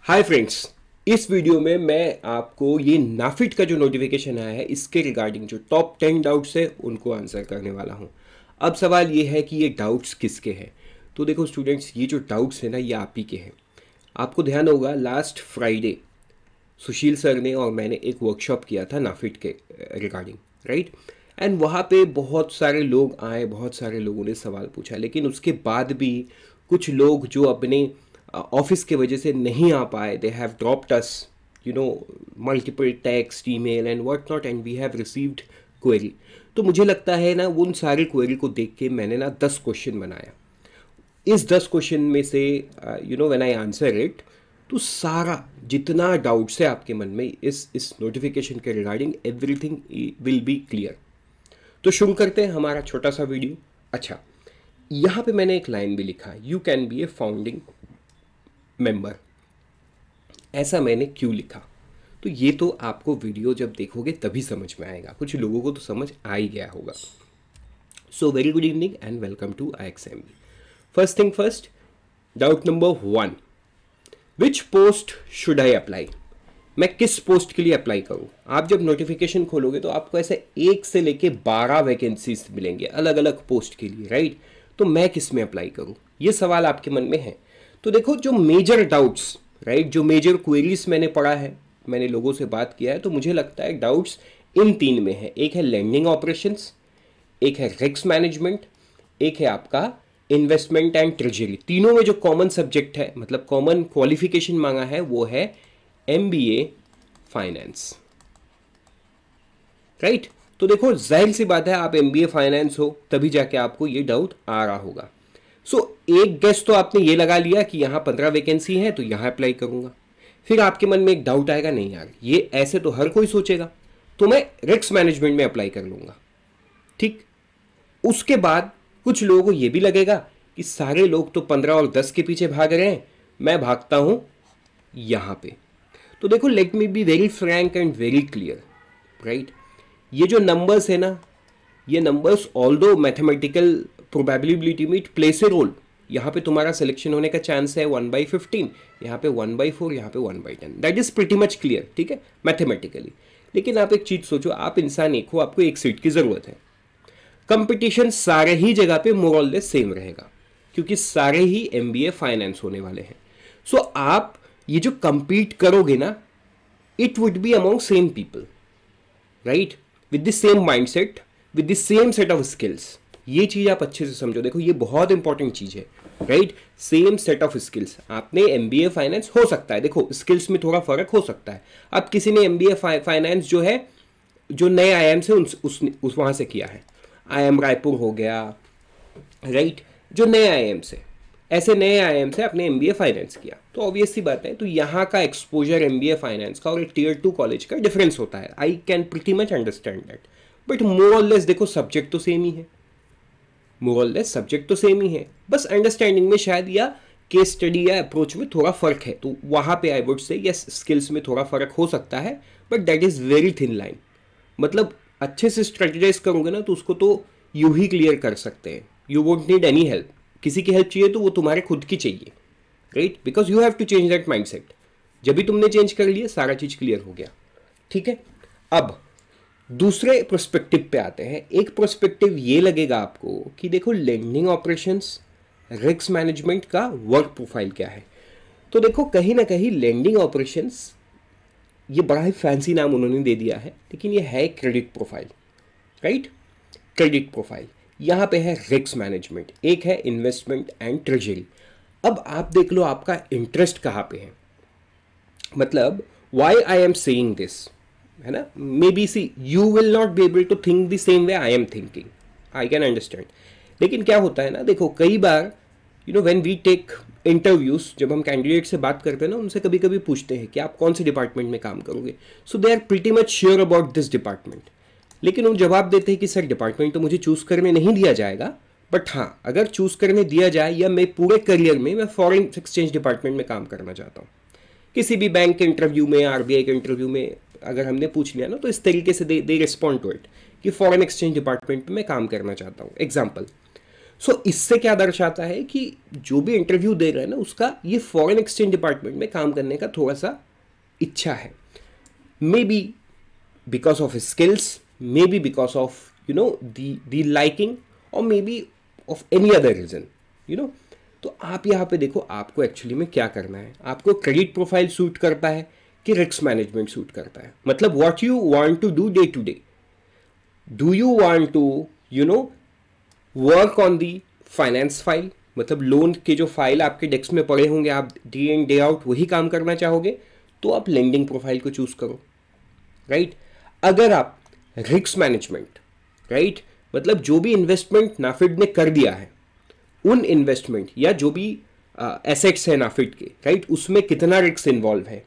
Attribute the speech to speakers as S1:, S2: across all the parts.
S1: Hi friends, इस video में मैं आपको ये नाफिट का जो नोटिफिकेशन आया है इसके रिगार्डिंग जो टॉप 10 डाउट्स है उनको आंसर करने वाला हूँ। अब सवाल ये है कि ये डाउट्स किसके हैं। तो देखो स्टूडेंट्स, ये जो डाउट्स है ना ये आप ही के हैं। आपको ध्यान होगा लास्ट फ्राइडे सुशील सर ने और मैंने एक वर्कशॉप किया था नाफिट के रिगार्डिंग, राइट। एंड वहाँ पे बहुत सारे लोग आए, बहुत सारे लोगों ने सवाल पूछा, लेकिन उसके बाद भी कुछ लोग जो अपने ऑफिस के वजह से नहीं आ पाए, they have dropped us multiple text, email and what not, and we have received query. तो मुझे लगता है ना उन सारे क्वेरी को देख के मैंने ना 10 क्वेश्चन बनाया। इस 10 क्वेश्चन में से व्हेन आई आंसर इट, तो सारा जितना डाउट्स है आपके मन में इस नोटिफिकेशन के regarding, everything will be clear. तो शुरू करते हैं हमारा छोटा सा वीडियो। अच्छा, यहाँ पे मैंने एक लाइन भी लिखा, you can be A founding member. ऐसा मैंने क्यों लिखा, तो ये तो आपको वीडियो जब देखोगे तभी समझ में आएगा। कुछ लोगों को तो समझ आ ही गया होगा। So very good evening and welcome to IXMB। First thing first, doubt number 1, which post should I apply. मैं किस पोस्ट के लिए अप्लाई करूं। आप जब नोटिफिकेशन खोलोगे तो आपको ऐसे 1 से लेके 12 वैकेंसीज मिलेंगे अलग अलग पोस्ट के लिए, राइट। तो मैं किस में अप्लाई करूं, ये सवाल आपके मन में है। तो देखो जो मेजर डाउट्स, राइट, जो मेजर क्वेरीज मैंने पढ़ा है, मैंने लोगों से बात किया है, तो मुझे लगता है डाउट्स इन 3 में है। एक है लैंडिंग ऑपरेशंस, एक है रिस्क मैनेजमेंट, एक है आपका इन्वेस्टमेंट एंड ट्रेजरी। तीनों में जो कॉमन सब्जेक्ट है, मतलब कॉमन क्वालिफिकेशन मांगा है, वो है MBA फाइनेंस, राइट। तो देखो जाहिर सी बात है, आप MBA फाइनेंस हो तभी जाके आपको ये डाउट आ रहा होगा। सो एक गेस तो आपने ये लगा लिया कि यहाँ 15 वैकेंसी है तो यहाँ अप्लाई करूंगा। फिर आपके मन में एक डाउट आएगा, नहीं यार ये ऐसे तो हर कोई सोचेगा, तो मैं रिस्क मैनेजमेंट में अप्लाई कर लूंगा, ठीक। उसके बाद कुछ लोगों को ये भी लगेगा कि सारे लोग तो 15 और 10 के पीछे भाग रहे हैं, मैं भागता हूं यहां पे। तो देखो let me be very Frank and very clear, right. ये जो नंबर्स है ना, ये नंबर्स ऑल्दो मैथमेटिकल प्रोबेबिलिटी में इट प्लेस ए रोल। यहाँ पे तुम्हारा सिलेक्शन होने का चांस है 1/15, यहाँ पे 1/4, यहाँ पे 1/10। That is pretty much clear, ठीक है, मैथमेटिकली। लेकिन आप एक चीज सोचो, आप इंसान एक हो, आपको एक सीट की जरूरत है। कंपटीशन सारे ही जगह पे मोर और लेस सेम रहेगा, क्योंकि सारे ही MBA फाइनेंस होने वाले हैं। सो आप ये जो compete करोगे ना, it would be among same people, right, with the same mindset, with the same set of skills. ये चीज आप अच्छे से समझो, देखो ये बहुत इंपॉर्टेंट चीज है, right. Same set of skills. आपने MBA फाइनेंस हो सकता है, देखो स्किल्स में थोड़ा फर्क हो सकता है। अब किसी ने MBA फाइनेंस जो है, जो नए IIM से उस वहां से किया है, IIM रायपुर हो गया, राइट, जो नए IIM से, ऐसे नए IIM से आपने MBA फाइनेंस किया, तो ऑब्वियस सी बात है, तो यहाँ का एक्सपोजर MBA फाइनेंस का और एक Tier 2 कॉलेज का डिफरेंस होता है। I can pretty much understand that, but more और लेस देखो सब्जेक्ट तो सेम ही है, मोर और लेस सब्जेक्ट तो सेम ही है, बस अंडरस्टैंडिंग में शायद या केस स्टडी या अप्रोच में थोड़ा फर्क है। तो वहाँ पे आई वुड से यस, स्किल्स में थोड़ा फर्क हो सकता है, but that is very thin line. मतलब अच्छे से स्ट्रेटेजाइज करोगे ना तो उसको तो यू ही क्लियर कर सकते हैं। You won't need any help, किसी की हेल्प चाहिए तो वो तुम्हारे खुद की चाहिए, right, because you have to change that mindset. जब भी तुमने चेंज कर लिया सारा चीज क्लियर हो गया, ठीक है। अब दूसरे प्रोस्पेक्टिव पे आते हैं। एक प्रोस्पेक्टिव ये लगेगा आपको कि देखो लेंडिंग ऑपरेशंस, रिस्क मैनेजमेंट का वर्क प्रोफाइल क्या है। तो देखो कहीं ना कहीं लेंडिंग ऑपरेशंस, ये बड़ा ही फैंसी नाम उन्होंने दे दिया है, लेकिन ये है credit profile, right, credit profile. यहाँ पे है रिस्क मैनेजमेंट, एक है इन्वेस्टमेंट एंड ट्रेजरी। अब आप देख लो आपका इंटरेस्ट कहाँ पे है, मतलब why I am saying this, है ना। Maybe see you will not be able to think the same way I am thinking, I can understand. लेकिन क्या होता है ना, देखो कई बार व्हेन वी टेक इंटरव्यूज, जब हम कैंडिडेट से बात करते हैं ना, उनसे कभी कभी पूछते हैं कि आप कौन से डिपार्टमेंट में काम करोगे। So they are pretty much sure about this department, लेकिन वो जवाब देते हैं कि सर डिपार्टमेंट तो मुझे चूज करने नहीं दिया जाएगा, बट हाँ अगर चूज करने दिया जाए या मैं पूरे करियर में मैं फॉरेन एक्सचेंज डिपार्टमेंट में काम करना चाहता हूँ। किसी भी बैंक के इंटरव्यू में, RBI के इंटरव्यू में अगर हमने पूछ लिया ना, तो इस तरीके से दे रिस्पॉन्ड टू इट कि फॉरेन एक्सचेंज डिपार्टमेंट में मैं काम करना चाहता हूँ, एग्जाम्पल। सो इससे क्या दर्शाता है कि जो भी इंटरव्यू दे रहा है ना, उसका ये फॉरेन एक्सचेंज डिपार्टमेंट में काम करने का थोड़ा सा इच्छा है। Maybe because of skills, maybe because of the liking, और maybe of any other reason, तो आप यहाँ पे देखो आपको एक्चुअली में क्या करना है। आपको क्रेडिट प्रोफाइल सूट करता है कि रिस्क मैनेजमेंट सूट करता है, मतलब what you want to do day to day. Do you want to work on the finance file, मतलब लोन के जो फाइल आपके डेस्क में पड़े होंगे, आप डे इन डे आउट वही काम करना चाहोगे, तो आप लेंडिंग प्रोफाइल को चूज करो, राइट। अगर आप रिस्क मैनेजमेंट, राइट, मतलब जो भी इन्वेस्टमेंट नाफिड ने कर दिया है, उन इन्वेस्टमेंट या जो भी एसेट्स है नाफिड के, राइट, उसमें कितना रिस्क इन्वॉल्व है,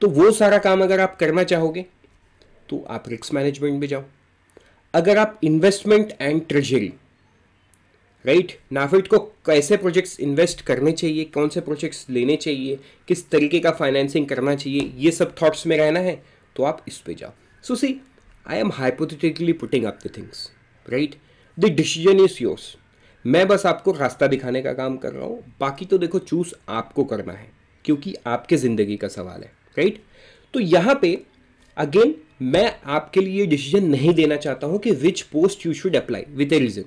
S1: तो वो सारा काम अगर आप करना चाहोगे तो आप रिस्क मैनेजमेंट में जाओ। अगर आप इन्वेस्टमेंट एंड ट्रेजरी, राइट, नाफिड को कैसे प्रोजेक्ट्स इन्वेस्ट करने चाहिए, कौन से प्रोजेक्ट्स लेने चाहिए, किस तरीके का फाइनेंसिंग करना चाहिए, ये सब थॉट्स में रहना है, तो आप इस पे जाओ। So see, I am hypothetically putting up the things, right, the decision is yours. मैं बस आपको रास्ता दिखाने का काम कर रहा हूँ, बाकी तो देखो चूज आपको करना है, क्योंकि आपके ज़िंदगी का सवाल है, राइट। तो यहाँ पे अगेन मैं आपके लिए डिसीजन नहीं देना चाहता हूँ कि which post you should apply with a reason.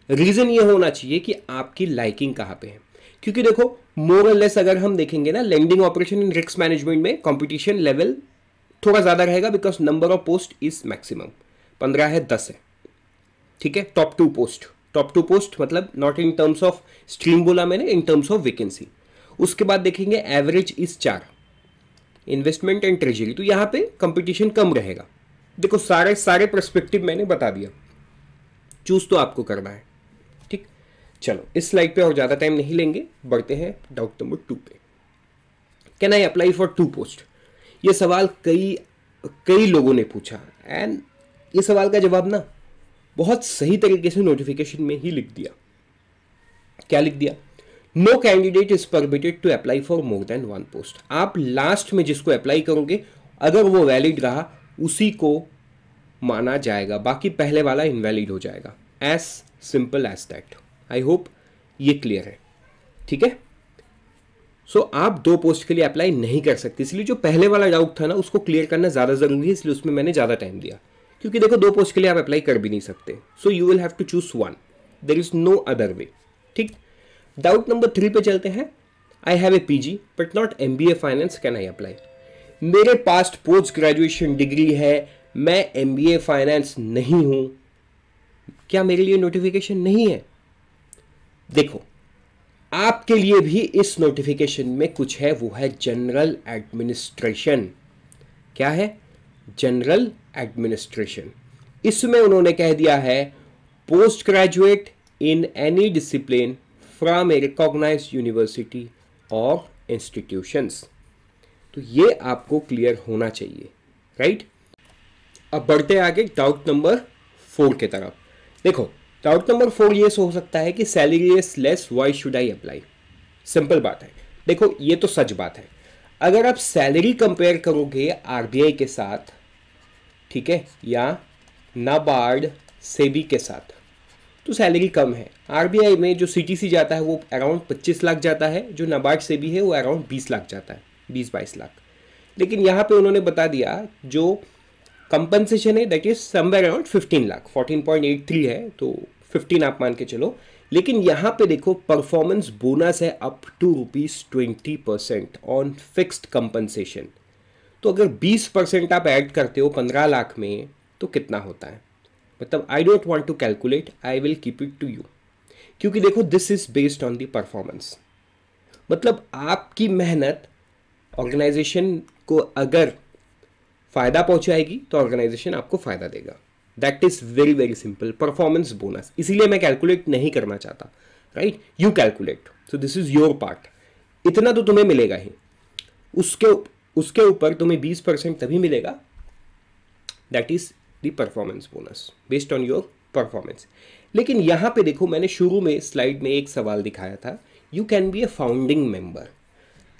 S1: Reason ये होना चाहिए कि आपकी लाइकिंग कहाँ पे है, क्योंकि देखो मोर और लेस अगर हम देखेंगे ना, lending operation in risk management में कंपटीशन लेवल थोड़ा ज़्यादा रहेगा, because number of post is maximum 15 है, 10 है, ठीक है। टॉप टू पोस्ट मतलब not in terms of stream बोला मैंने, इन टर्म्स ऑफ वैकेंसी। उसके बाद देखेंगे average is 4, investment and treasury, तो यहाँ पे कंपटीशन कम रहेगा। देखो सारे पर्सपेक्टिव मैंने बता दिया, चूज तो आपको करना है, ठीक। चलो इस स्लाइड पे और ज़्यादा टाइम नहीं लेंगे, बढ़ते हैं डाउट नंबर 2 पे। Can I apply for 2 post? ये सवाल कई लोगों ने पूछा, एंड ये सवाल का जवाब ना बहुत सही तरीके से नोटिफिकेशन में ही लिख दिया। क्या लिख दिया? No candidate is permitted to apply for more than 1 post. आप लास्ट में जिसको अप्लाई करोगे अगर वो वैलिड रहा उसी को माना जाएगा, बाकी पहले वाला इनवैलिड हो जाएगा। As simple as that. I hope ये क्लियर है, ठीक है। सो आप 2 पोस्ट के लिए अप्लाई नहीं कर सकते, इसलिए जो पहले वाला डाउट था ना उसको क्लियर करना ज़्यादा ज़रूरी है, इसलिए उसमें मैंने ज़्यादा टाइम दिया, क्योंकि देखो 2 पोस्ट के लिए आप अप्लाई कर भी नहीं सकते। So you will have to choose 1, there is no other way, ठीक। डाउट नंबर 3 पे चलते हैं। I have a PG but not MBA finance, can I apply? मेरे पास पोस्ट ग्रेजुएशन डिग्री है, मैं MBA फाइनेंस नहीं हूं, क्या मेरे लिए नोटिफिकेशन नहीं है? देखो आपके लिए भी इस नोटिफिकेशन में कुछ है, वो है जनरल एडमिनिस्ट्रेशन। क्या है? General administration. इसमें उन्होंने कह दिया है post graduate in any discipline from a recognised university और इंस्टीट्यूशंस। तो ये आपको क्लियर होना चाहिए, राइट। अब बढ़ते आगे डाउट नंबर 4 की तरफ। देखो डाउट नंबर 4 ये हो सकता है कि salary is less, why should I apply? Simple बात है, देखो ये तो सच बात है। अगर आप सैलरी कंपेयर करोगे RBI के साथ, ठीक है, या नाबार्ड सेबी के साथ, तो सैलरी कम है। RBI में जो CTC जाता है वो अराउंड 25 लाख जाता है, जो नाबार्ड सेबी है वो अराउंड 20 लाख जाता है, 20-22 लाख। लेकिन यहाँ पे उन्होंने बता दिया जो कंपनसेशन है that is somewhere around 15 lakh, 14.83 है, तो 15 आप मान के चलो। लेकिन यहाँ पे देखो परफॉर्मेंस बोनस है up to ₹20% on fixed compensation. तो अगर 20% आप ऐड करते हो 15 लाख में तो कितना होता है? मतलब I don't want to calculate, I will keep it to you, क्योंकि देखो this is based on the performance. मतलब आपकी मेहनत ऑर्गेनाइजेशन को अगर फायदा पहुंचाएगी तो ऑर्गेनाइजेशन आपको फायदा देगा। That is very very simple, performance bonus. इसीलिए मैं कैलकुलेट नहीं करना चाहता, right. You calculate, so this is your part. इतना तो तुम्हें मिलेगा ही, उसके ऊपर तुम्हें 20% तभी मिलेगा, that is the performance bonus based on your performance. लेकिन यहां पे देखो मैंने शुरू में स्लाइड में एक सवाल दिखाया था, you can be A founding member,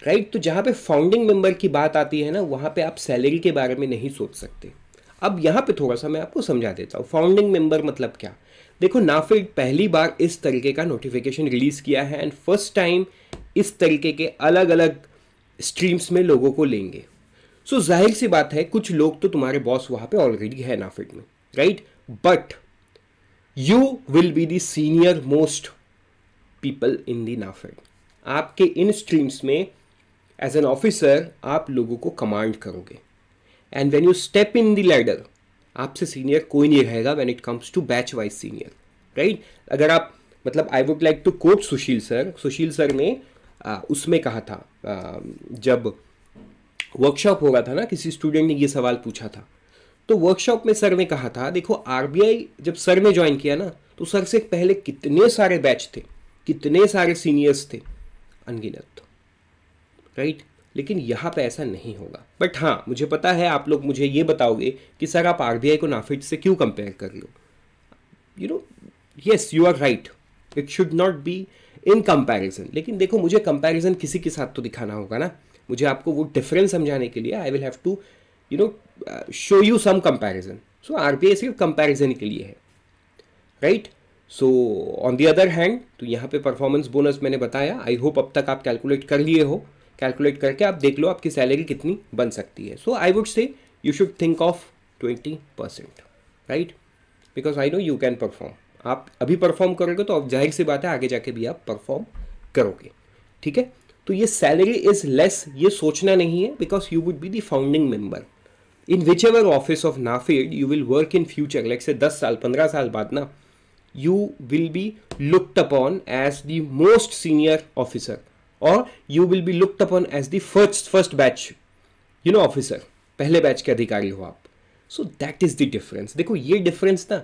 S1: right. तो जहां पे फाउंडिंग मेंबर की बात आती है ना, वहां पे आप सैलरी के बारे में नहीं सोच सकते। अब यहां पे थोड़ा सा मैं आपको समझा देता हूं, फाउंडिंग मेंबर मतलब क्या? देखो नाफेड पहली बार इस तरीके का नोटिफिकेशन रिलीज किया है एंड फर्स्ट टाइम इस तरीके के अलग अलग स्ट्रीम्स में लोगों को लेंगे। सो जाहिर सी बात है कुछ लोग तो तुम्हारे बॉस वहां पे ऑलरेडी है नाफेड में, right, but you will be the senior most people in the NAFED. आपके इन स्ट्रीम्स में एज एन ऑफिसर आप लोगों को कमांड करोगे and when you step in the ladder आपसे सीनियर कोई नहीं रहेगा when it comes to batch wise senior, right. अगर आप मतलब I would like to quote Sushil sir ने उसमें कहा था जब वर्कशॉप हो रहा था ना, किसी स्टूडेंट ने ये सवाल पूछा था, तो वर्कशॉप में सर ने कहा था देखो आरबीआई जब सर ने ज्वाइन किया ना तो सर से पहले कितने सारे बैच थे, कितने सारे सीनियर्स थे, अनगिनत, राइट। लेकिन यहाँ पे ऐसा नहीं होगा। बट हाँ मुझे पता है आप लोग मुझे ये बताओगे कि सर आप आरबीआई को नाफेड से क्यों कंपेयर कर रहे हो। You know yes you are right, it should not be in comparison. लेकिन देखो मुझे कंपैरिजन किसी के साथ तो दिखाना होगा ना, मुझे आपको वो डिफरेंस समझाने के लिए I will have to you know show you some comparison. So RBI सिर्फ कंपैरिजन के लिए है, right. So on the other hand तो यहाँ पे परफॉर्मेंस बोनस मैंने बताया, आई होप अब तक आप कैलकुलेट कर लिए हो। कैलकुलेट करके आप देख लो आपकी सैलरी कितनी बन सकती है। So I would say you should think of 20%, right, because I know you can perform. आप अभी परफॉर्म करोगे तो अब जाहिर सी बात है आगे जाके भी आप परफॉर्म करोगे, ठीक है। तो ये सैलरी इज लेस ये सोचना नहीं है, because you would be the founding member in which ever office of NAFED you will work in future, like से 10 साल 15 साल बाद ना, you will be looked upon as the most senior officer or you will be looked upon as the first batch you know officer, पहले batch के अधिकारी हो आप। so that is the difference। देखो ये डिफरेंस ना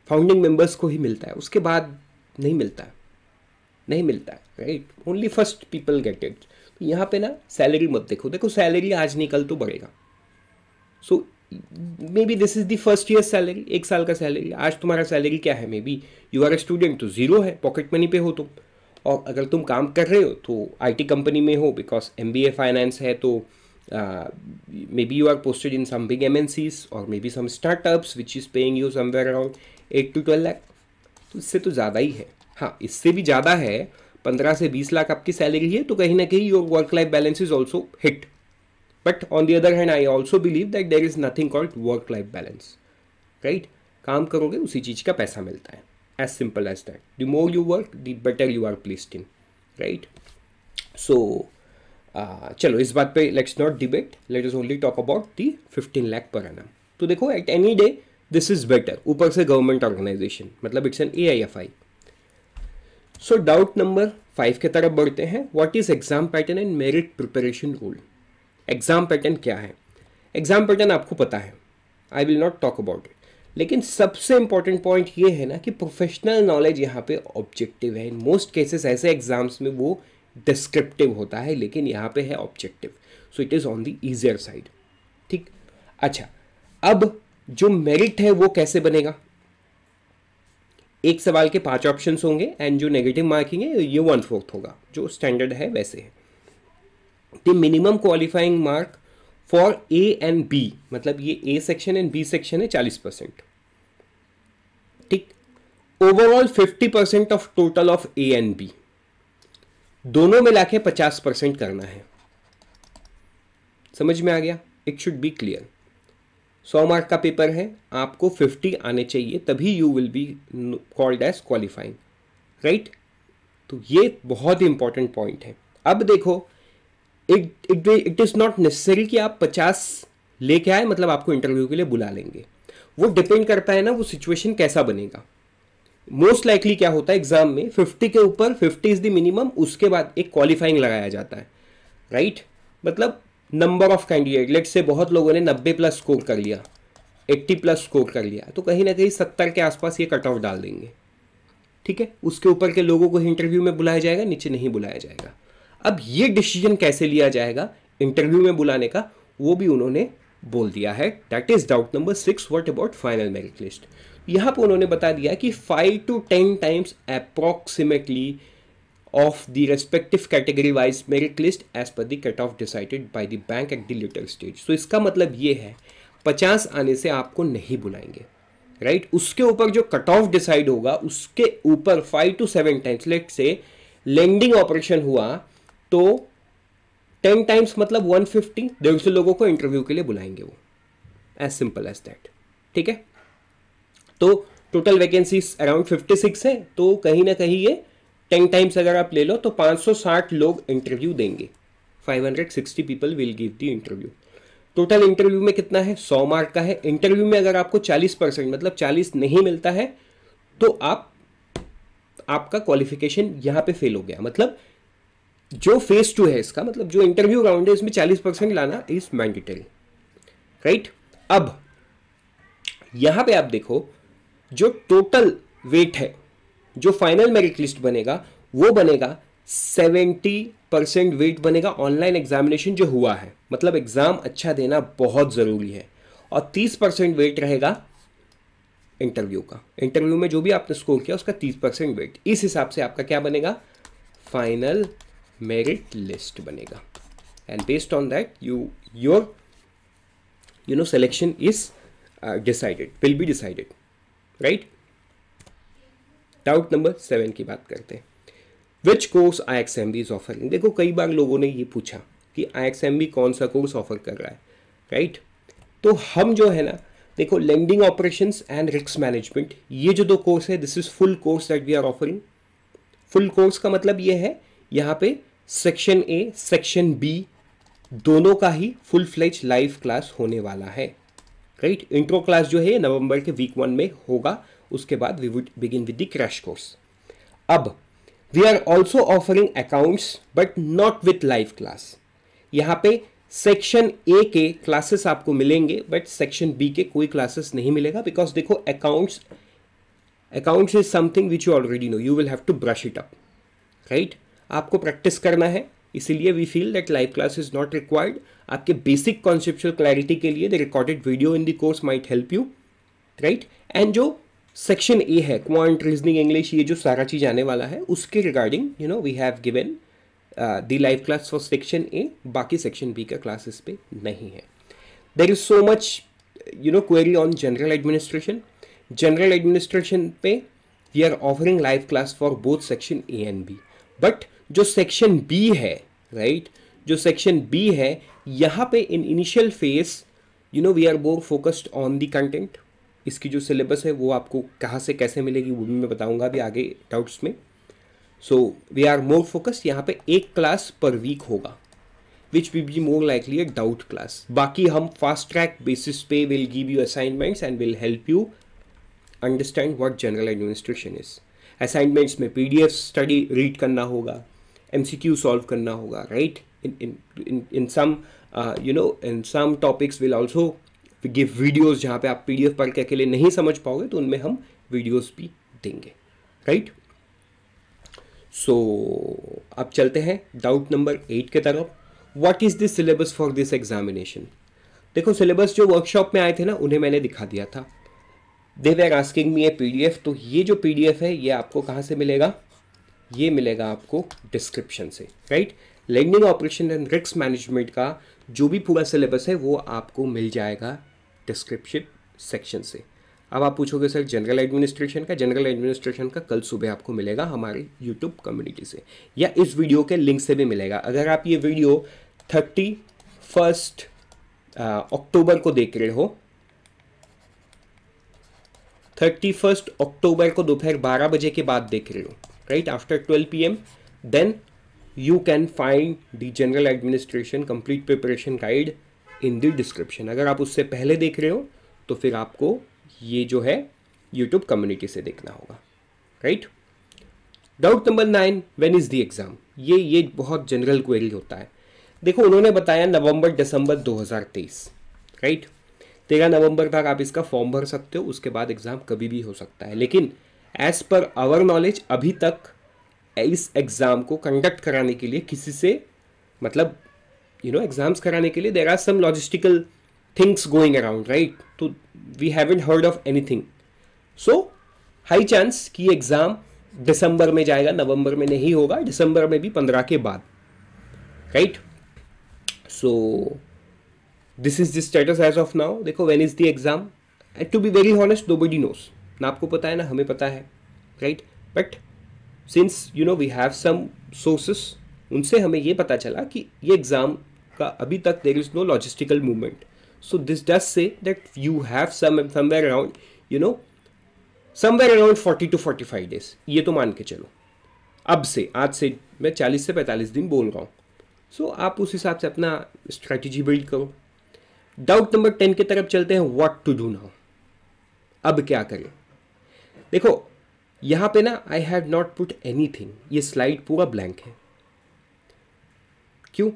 S1: फाउंडिंग मेंबर्स को ही मिलता है, उसके बाद नहीं मिलता है, right, only first people get it. तो यहाँ पे ना सैलरी मत देखो सैलरी आज नहीं कल तो बढ़ेगा। So maybe this is the first year salary, 1 साल का सैलरी। आज तुम्हारा सैलरी क्या है, maybe you are a student तो 0 है, पॉकेट मनी पे हो तुम। और अगर तुम काम कर रहे हो तो आईटी कंपनी में हो, बिकॉज एमबीए फाइनेंस है, तो maybe you are posted in some big MNCs और maybe some startups which is paying you somewhere around 8 to 12 lakh. तो इससे तो ज़्यादा ही है। हाँ इससे भी ज़्यादा है, 15 से 20 लाख आपकी सैलरी है, तो कहीं ना कहीं your work life balance is also hit. But on the other hand, I also believe that there is nothing called work-life balance, right? काम करोगे उसी चीज़ का पैसा मिलता है, as simple as that. The more you work, the better you are placed in, right? So, चलो इस बात पे let's not debate. Let us only talk about the 15 lakh per annum. तो देखो at any day this is better. ऊपर से government organization, मतलब it's an AIFI. So doubt number 5 के तरफ बढ़ते हैं. What is exam pattern and merit preparation rule? Exam pattern क्या है? एग्जाम पैटर्न आपको पता है, I will not talk about it. लेकिन सबसे इंपॉर्टेंट पॉइंट ये है ना कि प्रोफेशनल नॉलेज यहाँ पे ऑब्जेक्टिव है। इन मोस्ट केसेस ऐसे एग्जाम्स में वो डिस्क्रिप्टिव होता है, लेकिन यहाँ पे है objective, so it is on the easier side, ठीक। अच्छा, अब जो मेरिट है वो कैसे बनेगा? एक सवाल के 5 ऑप्शंस होंगे एंड जो नेगेटिव मार्किंग है ये 1/4 होगा, जो स्टैंडर्ड है वैसे है। The minimum qualifying mark for A and B, मतलब ये A section and B section है 40%, ठीक। Overall 50% of total of A and B, दोनों मिला के 50% करना है। समझ में आ गया? It should be clear. 100 mark का पेपर है, आपको 50 आने चाहिए, तभी you will be called as qualifying, right. तो ये बहुत ही इंपॉर्टेंट पॉइंट है। अब देखो इट इज़ नॉट नेसेसरी कि आप 50 लेके आए मतलब आपको इंटरव्यू के लिए बुला लेंगे। वो डिपेंड करता है ना वो सिचुएशन कैसा बनेगा। मोस्ट लाइकली क्या होता है एग्जाम में 50 के ऊपर 50 इज द मिनिमम, उसके बाद एक क्वालिफाइंग लगाया जाता है, राइट। मतलब number of candidate, let's say बहुत लोगों ने 90+ स्कोर कर लिया, 80+ स्कोर कर लिया, तो कहीं ना कहीं 70 के आसपास ये कट ऑफ डाल देंगे, ठीक है। उसके ऊपर के लोगों को इंटरव्यू में बुलाया जाएगा, नीचे नहीं बुलाया जाएगा। अब ये डिसीजन कैसे लिया जाएगा इंटरव्यू में बुलाने का, वो भी उन्होंने बोल दिया है। That is doubt number 6, what about final merit list. यहाँ पर उन्होंने बता दिया कि 5 to 10 times approximately of the respective category wise merit list as per the cutoff decided by the bank at the later stage। so इसका मतलब ये है 50 आने से आपको नहीं बुलाएंगे, राइट, उसके ऊपर जो कट ऑफ डिसाइड होगा उसके ऊपर 5 to 7 टाइम्स, लेट से लेंडिंग ऑपरेशन हुआ तो 10 टाइम्स मतलब 150, 150 लोगों को इंटरव्यू के लिए बुलाएंगे वो, एज सिंपल एज दैट। ठीक है, तो टोटल वैकेंसीज अराउंड 56 है, तो कहीं ना कहीं ये 10 टाइम्स अगर आप ले लो तो 560 लोग इंटरव्यू देंगे। 560 people will give the interview. Total interview में कितना है, 100 मार्क का है। इंटरव्यू में अगर आपको 40% मतलब 40 नहीं मिलता है तो आपका क्वालिफिकेशन यहां पे फेल हो गया। मतलब जो फेज 2 है इसका, मतलब जो इंटरव्यू राउंड है इसमें 40% लाना इज मैंडेटरी, राइट। अब यहां पे आप देखो जो टोटल वेट है, जो फाइनल मेरिट लिस्ट बनेगा वो बनेगा 70% वेट बनेगा ऑनलाइन एग्जामिनेशन जो हुआ है, मतलब एग्जाम अच्छा देना बहुत जरूरी है, और 30% वेट रहेगा इंटरव्यू का। इंटरव्यू में जो भी आपने स्कोर किया उसका 30% वेट, इस हिसाब से आपका क्या बनेगा, फाइनल मेरिट लिस्ट बनेगा। And based on that your selection is decided, will be decided, right. Doubt number 7 की बात करते हैं। Which course IXMB is offering. देखो कई बार लोगों ने ये पूछा कि IXMB कौन सा कोर्स ऑफर कर रहा है, राइट। तो हम जो है ना, देखो lending operations and risk management, ये जो 2 कोर्स है, this is full course that we are offering. Full course का मतलब ये है यहाँ पे सेक्शन A सेक्शन B दोनों का ही फुल फ्लेज लाइव क्लास होने वाला है, राइट। इंट्रो क्लास जो है नवंबर के वीक 1 में होगा, उसके बाद we would begin with the crash course. अब we are also offering accounts but not with live class. यहाँ पे सेक्शन A के क्लासेस आपको मिलेंगे बट सेक्शन B के कोई क्लासेस नहीं मिलेगा, बिकॉज देखो accounts is something which you already know, you will have to brush it up, right. आपको प्रैक्टिस करना है, इसीलिए we feel that live class is not required. आपके बेसिक कॉन्सेप्चुअल क्लैरिटी के लिए the recorded video in the course might help you, right. And जो section A है, quant, reasoning, English, ये जो सारा चीज आने वाला है उसके regarding we have given the live class for section A, बाकी सेक्शन B का क्लास इस पे नहीं है। There is so much query on general administration. General administration पे we are offering live class for both section A and B, but जो section B है, right, जो सेक्शन B है यहाँ पे in initial phase we are more focused on the content. इसकी जो syllabus है वो आपको कहाँ से कैसे मिलेगी वो भी मैं बताऊंगा अभी आगे डाउट्स में। So we are more focused, यहाँ पे 1 क्लास पर वीक होगा which will be more likely a doubt class. बाकी हम फास्ट ट्रैक बेसिस पे will give you assignments and will help you understand what general administration is. Assignments में PDF study read करना होगा, MCQ solve करना होगा, right. In some topics will also give videos, जहाँ पे आप PDF पढ़ के अकेले नहीं समझ पाओगे तो उनमें हम वीडियोस भी देंगे, राइट। सो अब चलते हैं डाउट नंबर 8 के तरफ। What is the syllabus for this examination. देखो सिलेबस जो वर्कशॉप में आए थे ना उन्हें मैंने दिखा दिया था। दे were asking me A PDF, तो ये जो PDF है ये आपको कहाँ से मिलेगा, ये मिलेगा आपको डिस्क्रिप्शन से, right. Lending operation and risk management का जो भी पूरा सिलेबस है वो आपको मिल जाएगा डिस्क्रिप्शन सेक्शन से। अब आप पूछोगे सर जनरल एडमिनिस्ट्रेशन का, जनरल एडमिनिस्ट्रेशन का कल सुबह आपको मिलेगा हमारी यूट्यूब कम्युनिटी से या इस वीडियो के लिंक से भी मिलेगा। अगर आप ये वीडियो 31 अक्टूबर को देख रहे हो, 31 अक्टूबर को दोपहर 12 बजे के बाद देख रहे हो, right, after 12 PM, then you can find the general administration complete preparation guide in the description। अगर आप उससे पहले देख रहे हो तो फिर आपको ये जो है YouTube कम्युनिटी से देखना होगा, right. Doubt number 9, when is the exam. ये बहुत जनरल क्वेरी होता है। देखो उन्होंने बताया नवंबर दिसंबर 2023, राइट। 13 नवंबर तक आप इसका फॉर्म भर सकते हो, उसके बाद एग्जाम कभी भी हो सकता है। लेकिन एज पर आवर नॉलेज अभी तक इस एग्जाम को कंडक्ट कराने के लिए किसी से मतलब एग्जाम्स कराने के लिए there are some logistical things going around, right. तो we haven't heard of anything, so high chance कि एग्जाम दिसंबर में जाएगा, नवंबर में नहीं होगा, दिसंबर में भी 15 के बाद, राइट। So this is the status as of now. देखो when is the exam, and to be very honest nobody knows, ना आपको पता है ना हमें पता है, राइट? But since you know we have some sources, उनसे हमें ये पता चला कि ये एग्ज़ाम का अभी तक there is no logistical movement. So this does say that you have somewhere around you know somewhere around 40 to 45 days, ये तो मान के चलो. अब से आज से मैं 40 से 45 दिन बोल रहा हूँ. सो आप उस हिसाब से अपना स्ट्रैटेजी बिल्ड करो. डाउट नंबर 10 की तरफ चलते हैं. व्हाट टू डू नाउ, अब क्या करें? देखो यहाँ पे ना I have not put anything, ये स्लाइड पूरा ब्लैंक है. क्यों?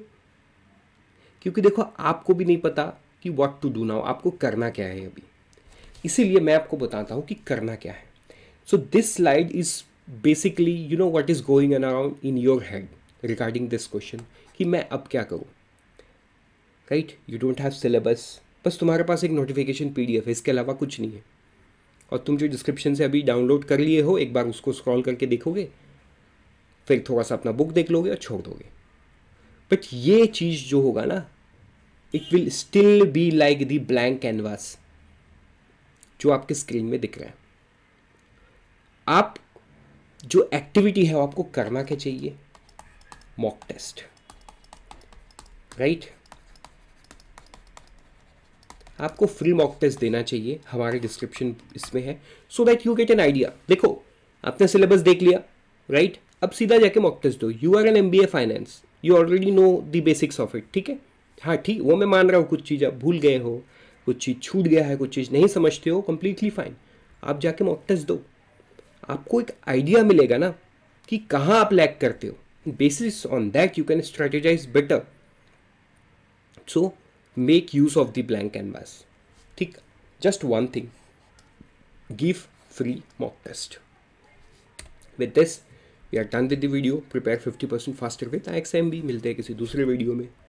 S1: क्योंकि देखो आपको भी नहीं पता कि व्हाट टू डू नाउ, आपको करना क्या है अभी. इसीलिए मैं आपको बताता हूँ कि करना क्या है. So this slide is basically you know what is going around in your head regarding this question कि मैं अब क्या करूँ, right? You don't have syllabus, बस तुम्हारे पास एक नोटिफिकेशन PDF है, इसके अलावा कुछ नहीं है. और तुम जो डिस्क्रिप्शन से अभी डाउनलोड कर लिए हो, एक बार उसको स्क्रॉल करके देखोगे, फिर थोड़ा सा अपना बुक देख लोगे और छोड़ दोगे. बट ये चीज़ जो होगा ना, it will still be like the blank canvas जो आपके स्क्रीन में दिख रहा है. आप जो एक्टिविटी है वो आपको करना क्या चाहिए? Mock test, right? आपको फ्री मॉक टेस्ट देना चाहिए, हमारे डिस्क्रिप्शन इसमें है, so that you get an idea. देखो आपने सिलेबस देख लिया, राइट? अब सीधा जाके मॉक टेस्ट दो. You are an MBA finance, you already know the basics of it, ठीक है? हाँ ठीक, वो मैं मान रहा हूँ कुछ चीज़ आप भूल गए हो, कुछ चीज़ छूट गया है, कुछ चीज़ नहीं समझते हो, कंप्लीटली फाइन. आप जाके मॉक टेस्ट दो, आपको एक आइडिया मिलेगा ना कि कहाँ आप लैग करते हो. Basis on that you can strategise better. So make use of the blank canvas. ठीक, just one thing, give free mock test. With this we are done with the video. Prepare 50% faster with IXMB. मिलते हैं किसी दूसरे video में.